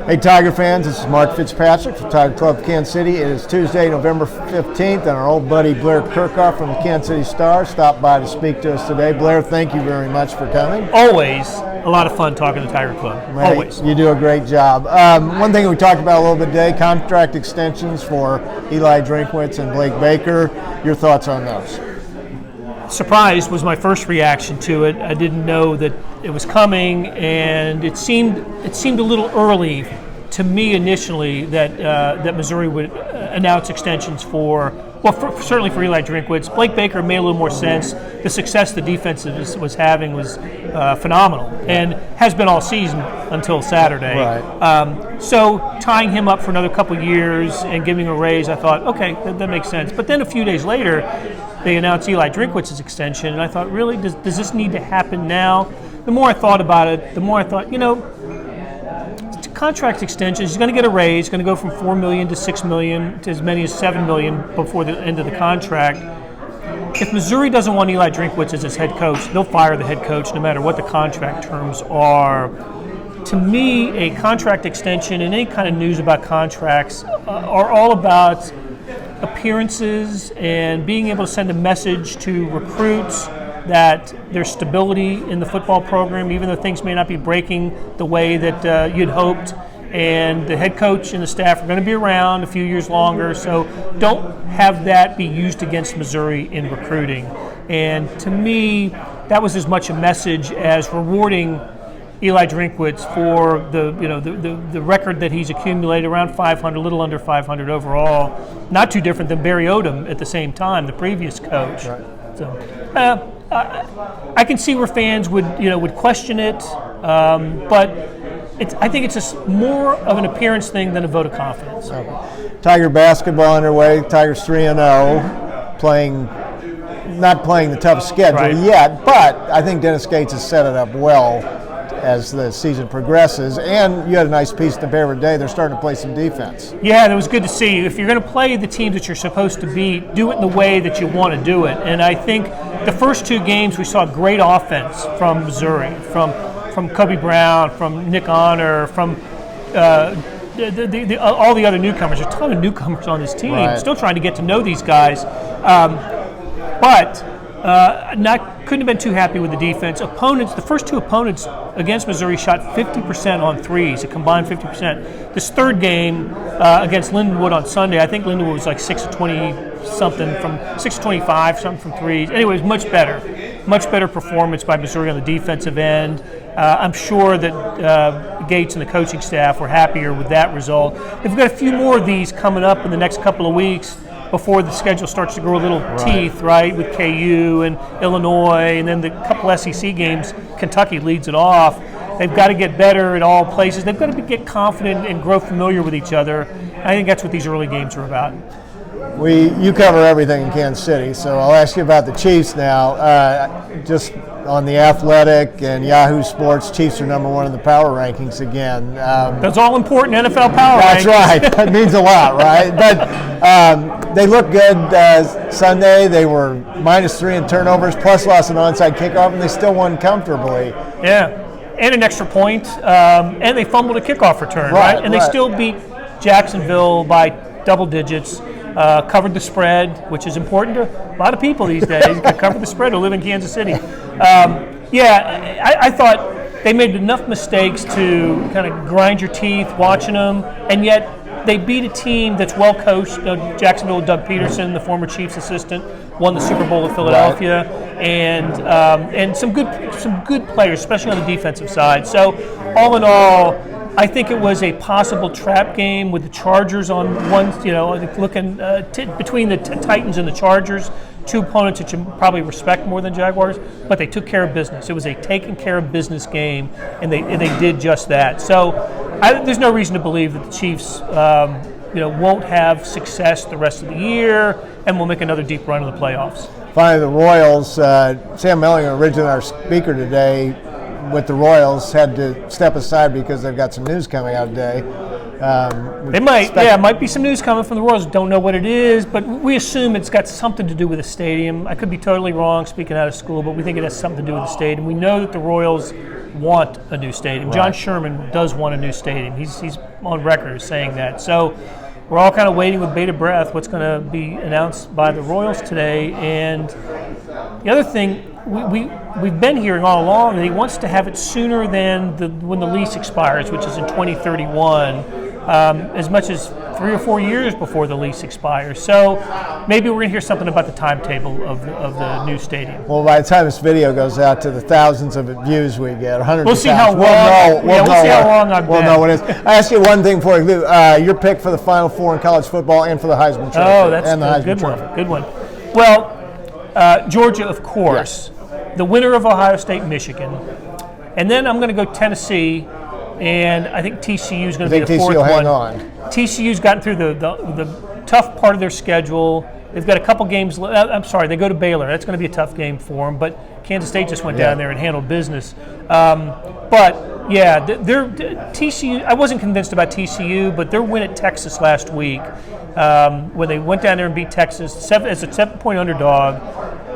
Hey Tiger fans, this is Mark Fitzpatrick from Tiger Club Kansas City. It is Tuesday, November 15th, and our old buddy Blair Kerkhoff from the Kansas City Star stopped by to speak to us today. Blair, thank you very much for coming. Always a lot of fun talking to Tiger Club. Hey, always. You do a great job. One thing we talked about a little bit today, contract extensions for Eli Drinkwitz and Blake Baker. Your thoughts on those? Surprised was my first reaction to it. I didn't know that it was coming, and it seemed a little early to me initially that Missouri would announce extensions certainly for Eli Drinkwitz. Blake Baker made a little more sense. The success the defense was having was phenomenal, and has been all season until Saturday. Right. So tying him up for another couple years and giving a raise, I thought, okay, that makes sense. But then a few days later, they announced Eli Drinkwitz's extension, and I thought, really, does this need to happen now? The more I thought about it, the more I thought, contract extensions, he's going to get a raise, he's going to go from $4 million to $6 million to as many as $7 million before the end of the contract. If Missouri doesn't want Eli Drinkwitz as his head coach, they'll fire the head coach no matter what the contract terms are. To me, a contract extension and any kind of news about contracts are all about appearances and being able to send a message to recruits that there's stability in the football program, even though things may not be breaking the way that you'd hoped. And the head coach and the staff are going to be around a few years longer, so don't have that be used against Missouri in recruiting. And to me, that was as much a message as rewarding Eli Drinkwitz for the record that he's accumulated, around 500, a little under 500 overall. Not too different than Barry Odom at the same time, the previous coach. Right. So I can see where fans would question it, but I think it's just more of an appearance thing than a vote of confidence. Okay. Tiger basketball underway. Tigers 3-0, not playing the toughest schedule yet, but I think Dennis Gates has set it up well as the season progresses. And you had a nice piece in the paper today. They're starting to play some defense. Yeah, that was good to see. If you're going to play the teams that you're supposed to beat, do it in the way that you want to do it. And I think the first two games we saw great offense from Missouri, from Kobe Brown, from Nick Honor, from all the other newcomers. There's a ton of newcomers on this team. Right. Still trying to get to know these guys. Couldn't have been too happy with the defense. The first two opponents against Missouri shot 50% on threes, a combined 50%. This third game against Lindenwood on Sunday, I think Lindenwood was like 6 of 20 something from 6 of 25 something from threes. Anyway, it was much better performance by Missouri on the defensive end. I'm sure that Gates and the coaching staff were happier with that result. They've got a few more of these coming up in the next couple of weeks before the schedule starts to grow a little teeth, right, with KU and Illinois, and then the couple SEC games, Kentucky leads it off. They've got to get better at all places. They've got to get confident and grow familiar with each other. I think that's what these early games are about. You cover everything in Kansas City, so I'll ask you about the Chiefs now. Just on the Athletic and Yahoo Sports, Chiefs are number one in the power rankings again. That's all important NFL power rankings. That's right. That means a lot, right? But they look good Sunday. They were -3 in turnovers, plus lost an onside kickoff, and they still won comfortably. Yeah, and an extra point, and they fumbled a kickoff return, right? And they still beat Jacksonville by double digits. Covered the spread, which is important to a lot of people these days. You can cover the spread who live in Kansas City. I thought they made enough mistakes to kind of grind your teeth watching them, and yet they beat a team that's well coached. Jacksonville, Doug Peterson, the former Chiefs assistant, won the Super Bowl of Philadelphia, and some good players, especially on the defensive side. So all in all, I think it was a possible trap game with the Chargers on one, looking between the Titans and the Chargers, two opponents that you probably respect more than Jaguars, but they took care of business. It was a taken care of business game, and they did just that. So there's no reason to believe that the Chiefs won't have success the rest of the year and will make another deep run in the playoffs. Finally, the Royals. Sam Mellinger, originally our speaker today, with the Royals, had to step aside because they've got some news coming out today. Might be some news coming from the Royals. Don't know what it is, but we assume it's got something to do with the stadium. I could be totally wrong, speaking out of school, but we think it has something to do with the stadium. We know that the Royals want a new stadium. John Sherman does want a new stadium. He's on record as saying that. So we're all kind of waiting with bated breath what's going to be announced by the Royals today. And the other thing, we've been hearing all along that he wants to have it sooner than when the lease expires, which is in 2031, as much as 3 or 4 years before the lease expires. So maybe we're going to hear something about the timetable of the new stadium. Well, by the time this video goes out to the thousands of views we get, hundreds we'll of see thousands, how long. We'll see how long I've been. We'll know what it is. I ask you one thing before you leave. Your pick for the Final Four in college football and for the Heisman Trophy. Oh, that's a good one. Good one. Well, Georgia, of course. The winner of Ohio State, Michigan. And then I'm going to go Tennessee, and I think TCU is going to be the fourth one. Hang on. TCU's gotten through the tough part of their schedule. They've got a couple games. I'm sorry, they go to Baylor. That's going to be a tough game for them. But Kansas State just went down there and handled business. But yeah, they're TCU. I wasn't convinced about TCU, but their win at Texas last week, when they went down there and beat Texas as a 7-point underdog,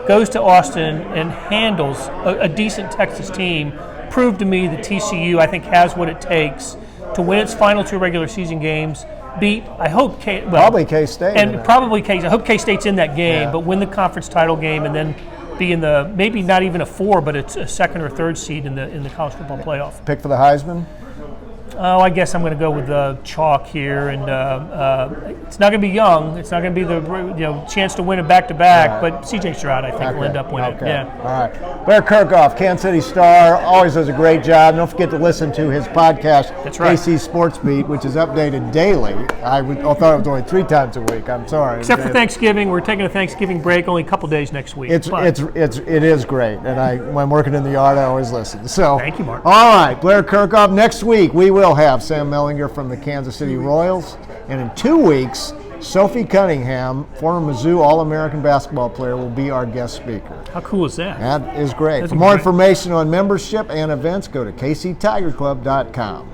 goes to Austin and handles a decent Texas team, proved to me that TCU, I think, has what it takes to win its final 2 regular season games, beat, I hope, probably K-State. And probably K-State. I hope K-State's in that game, but win the conference title game and then be in the, maybe not even a 4, but it's a 2nd or 3rd seed in the college football playoff. Pick for the Heisman? Oh, I guess I'm going to go with chalk here, and it's not going to be Young. It's not going to be the chance to win it back-to-back, but C.J. Stroud, I think, will end up winning. Yeah. All right. Blair Kerkhoff, Kansas City Star, always does a great job. Don't forget to listen to his podcast, That's right. KC Sports Beat, which is updated daily. I thought it was only 3 times a week. I'm sorry. Except for Thanksgiving. We're taking a Thanksgiving break, only a couple days next week. It is great, and when I'm working in the yard, I always listen. So thank you, Mark. All right, Blair Kerkhoff. Next week we will have Sam Mellinger from the Kansas City Royals, and in 2 weeks, Sophie Cunningham, former Mizzou All-American basketball player, will be our guest speaker. How cool is that? That is great. For more information on membership and events, go to kctigerclub.com.